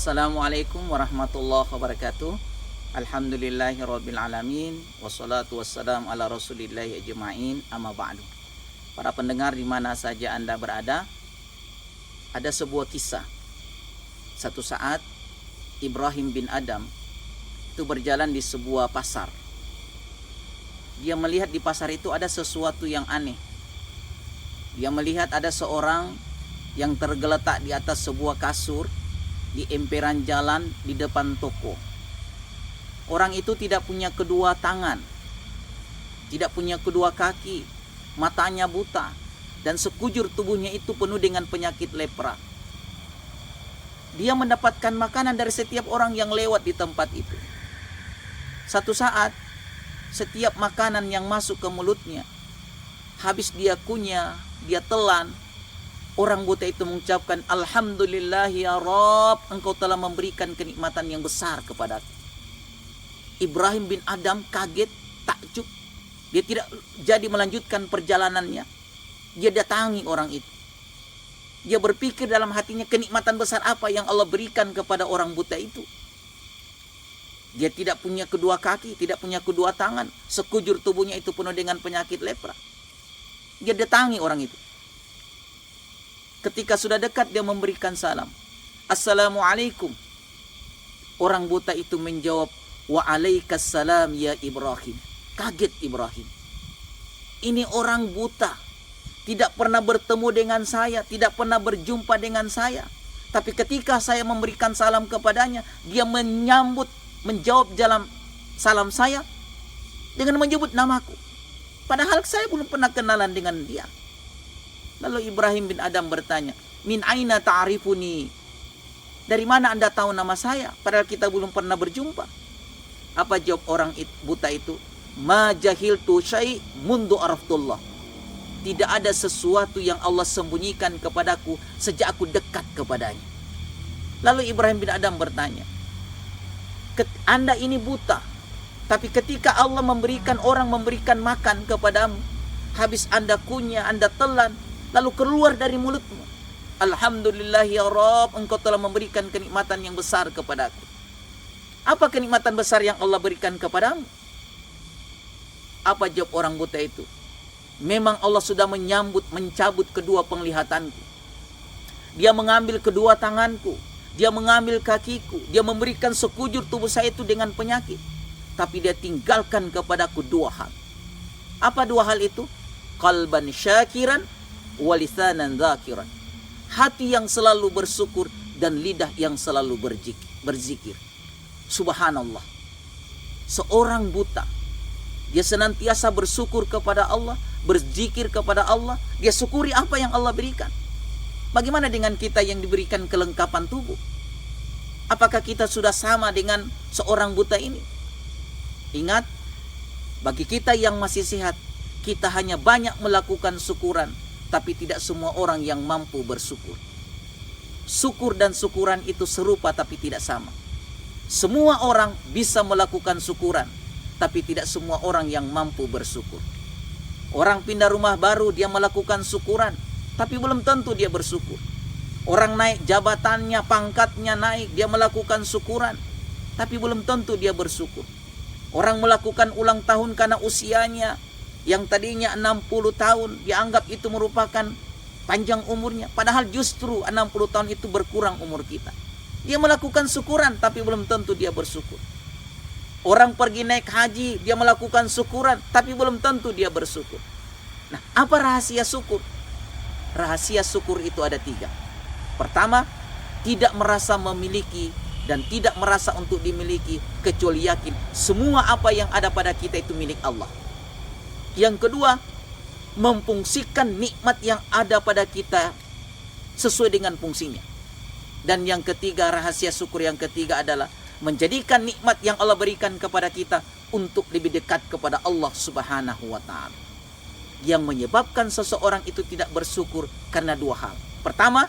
Assalamualaikum warahmatullahi wabarakatuh. Alhamdulillahirrabbilalamin. Wassalatu wassalamu ala rasulillahi ajma'in, amma ba'du. Para pendengar di mana saja Anda berada, ada sebuah kisah. Satu saat Ibrahim bin Adam itu berjalan di sebuah pasar. Dia melihat di pasar itu ada sesuatu yang aneh. Dia melihat ada seorang yang tergeletak di atas sebuah kasur di emperan jalan di depan toko. Orang itu tidak punya kedua tangan, tidak punya kedua kaki, matanya buta, dan sekujur tubuhnya itu penuh dengan penyakit lepra. Dia mendapatkan makanan dari setiap orang yang lewat di tempat itu. Satu saat, setiap makanan yang masuk ke mulutnya, habis dia kunyah, dia telan, orang buta itu mengucapkan, Alhamdulillah ya Rabb, engkau telah memberikan kenikmatan yang besar kepadaku. Ibrahim bin Adam kaget, takjub. Dia tidak jadi melanjutkan perjalanannya. Dia datangi orang itu. Dia berpikir dalam hatinya, kenikmatan besar apa yang Allah berikan kepada orang buta itu. Dia tidak punya kedua kaki, tidak punya kedua tangan. Sekujur tubuhnya itu penuh dengan penyakit lepra. Dia datangi orang itu. Ketika sudah dekat, dia memberikan salam. Assalamualaikum. Orang buta itu menjawab, Waalaikumsalam ya Ibrahim. Kaget Ibrahim. Ini orang buta, tidak pernah bertemu dengan saya, tidak pernah berjumpa dengan saya. Tapi ketika saya memberikan salam kepadanya, dia menjawab dalam salam saya dengan menyebut namaku. Padahal saya belum pernah kenalan dengan dia. Lalu Ibrahim bin Adam bertanya, Min aina ta'rifuni? Dari mana Anda tahu nama saya? Padahal kita belum pernah berjumpa. Apa jawab orang buta itu? Ma jahiltu syai' mundu araftullah. Tidak ada sesuatu yang Allah sembunyikan kepadaku sejak aku dekat kepadanya. Lalu Ibrahim bin Adam bertanya, Anda ini buta, tapi ketika Allah memberikan makan kepadamu, habis Anda kunyah, Anda telan, lalu keluar dari mulutmu, Alhamdulillah ya Rabb, engkau telah memberikan kenikmatan yang besar kepadaku. Apa kenikmatan besar yang Allah berikan kepadamu? Apa jawab orang buta itu? Memang Allah sudah mencabut kedua penglihatanku. Dia mengambil kedua tanganku, dia mengambil kakiku, dia memberikan sekujur tubuh saya itu dengan penyakit. Tapi dia tinggalkan kepadaku dua hal. Apa dua hal itu? Qalban syakiran walisanan zakiran. Hati yang selalu bersyukur dan lidah yang selalu berzikir. Subhanallah. Seorang buta, dia senantiasa bersyukur kepada Allah, berzikir kepada Allah, dia syukuri apa yang Allah berikan. Bagaimana dengan kita yang diberikan kelengkapan tubuh? Apakah kita sudah sama dengan seorang buta ini? Ingat, bagi kita yang masih sehat, kita hanya banyak melakukan syukuran, tapi tidak semua orang yang mampu bersyukur. Syukur dan syukuran itu serupa tapi tidak sama. Semua orang bisa melakukan syukuran, tapi tidak semua orang yang mampu bersyukur. Orang pindah rumah baru, dia melakukan syukuran, tapi belum tentu dia bersyukur. Orang naik jabatannya, pangkatnya naik, dia melakukan syukuran, tapi belum tentu dia bersyukur. Orang melakukan ulang tahun karena usianya yang tadinya 60 tahun, dianggap itu merupakan panjang umurnya. Padahal justru 60 tahun itu berkurang umur kita. Dia melakukan syukuran, tapi belum tentu dia bersyukur. Orang pergi naik haji, dia melakukan syukuran, tapi belum tentu dia bersyukur. Nah, apa rahasia syukur? Rahasia syukur itu ada 3. Pertama, tidak merasa memiliki dan tidak merasa untuk dimiliki, kecuali yakin semua apa yang ada pada kita itu milik Allah. Yang kedua, memfungsikan nikmat yang ada pada kita sesuai dengan fungsinya. Dan yang ketiga, rahasia syukur yang ketiga adalah menjadikan nikmat yang Allah berikan kepada kita untuk lebih dekat kepada Allah Subhanahu wa ta'ala. Yang menyebabkan seseorang itu tidak bersyukur karena 2 hal. Pertama,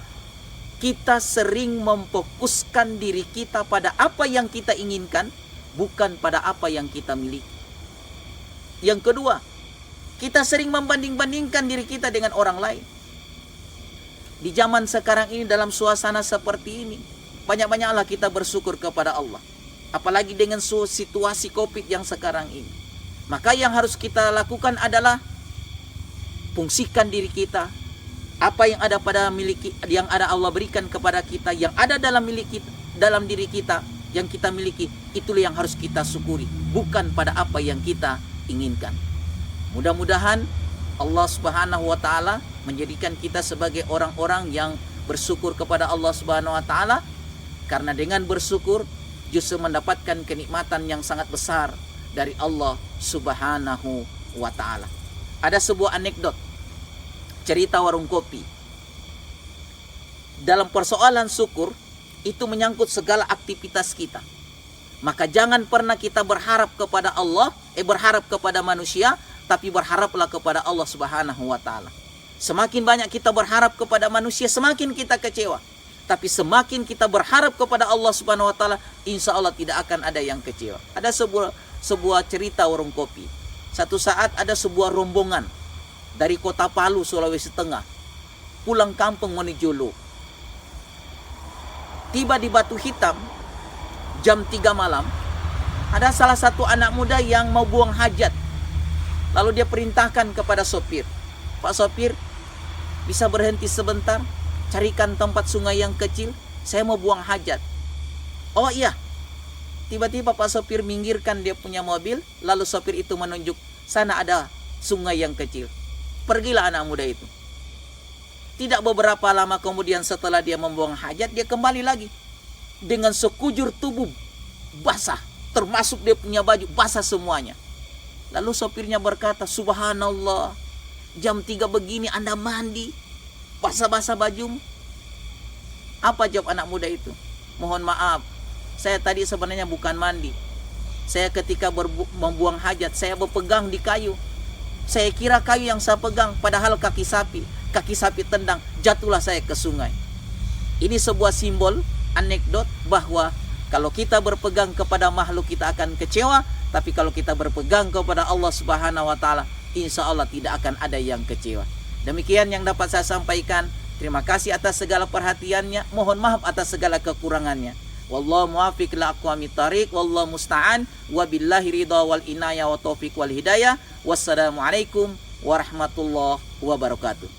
kita sering memfokuskan diri kita pada apa yang kita inginkan, bukan pada apa yang kita miliki. Yang kedua, kita sering membanding-bandingkan diri kita dengan orang lain. Di zaman sekarang ini, dalam suasana seperti ini, banyak-banyaklah kita bersyukur kepada Allah. Apalagi dengan situasi COVID yang sekarang ini. Maka yang harus kita lakukan adalah fungsikan diri kita. Apa yang ada pada yang ada Allah berikan kepada kita, yang ada dalam diri kita, yang kita miliki, itulah yang harus kita syukuri, bukan pada apa yang kita inginkan. Mudah-mudahan Allah Subhanahu wa taala menjadikan kita sebagai orang-orang yang bersyukur kepada Allah Subhanahu wa taala, karena dengan bersyukur justru mendapatkan kenikmatan yang sangat besar dari Allah Subhanahu wa taala. Ada sebuah anekdot, cerita warung kopi. Dalam persoalan syukur itu menyangkut segala aktivitas kita. Maka jangan pernah kita berharap kepada Allah, berharap kepada manusia, tapi berharaplah kepada Allah Subhanahu wa taala. Semakin banyak kita berharap kepada manusia, semakin kita kecewa. Tapi semakin kita berharap kepada Allah Subhanahu wa taala, insya Allah tidak akan ada yang kecewa. Ada sebuah cerita warung kopi. Satu saat ada sebuah rombongan dari kota Palu, Sulawesi Tengah, pulang kampung menuju Lu. Tiba di Batu Hitam jam 3 malam, ada salah satu anak muda yang mau buang hajat. Lalu dia perintahkan kepada sopir, "Pak sopir, bisa berhenti sebentar? Carikan tempat sungai yang kecil, saya mau buang hajat." "Oh iya." Tiba-tiba Pak sopir minggirkan dia punya mobil, lalu sopir itu menunjuk, "Sana ada sungai yang kecil." Pergilah anak muda itu. Tidak beberapa lama kemudian setelah dia membuang hajat, dia kembali lagi dengan sekujur tubuh basah, termasuk dia punya baju basah semuanya. Lalu sopirnya berkata, "Subhanallah, jam 3 begini Anda mandi, basah-basah bajumu?" Apa jawab anak muda itu? "Mohon maaf, saya tadi sebenarnya bukan mandi. Saya ketika membuang hajat, saya berpegang di kayu. Saya kira kayu yang saya pegang, padahal kaki sapi tendang, jatuhlah saya ke sungai." Ini sebuah simbol, anekdot bahwa kalau kita berpegang kepada makhluk kita akan kecewa, tapi kalau kita berpegang kepada Allah Subhanahu wa taala, insya Allah tidak akan ada yang kecewa. Demikian yang dapat saya sampaikan. Terima kasih atas segala perhatiannya. Mohon maaf atas segala kekurangannya. Wallahu muwaffiq ila aqwamit thariq, wallahu musta'an, wabillahi ridha wal inayah wa taufiq wal hidayah. Wassalamualaikum warahmatullahi wabarakatuh.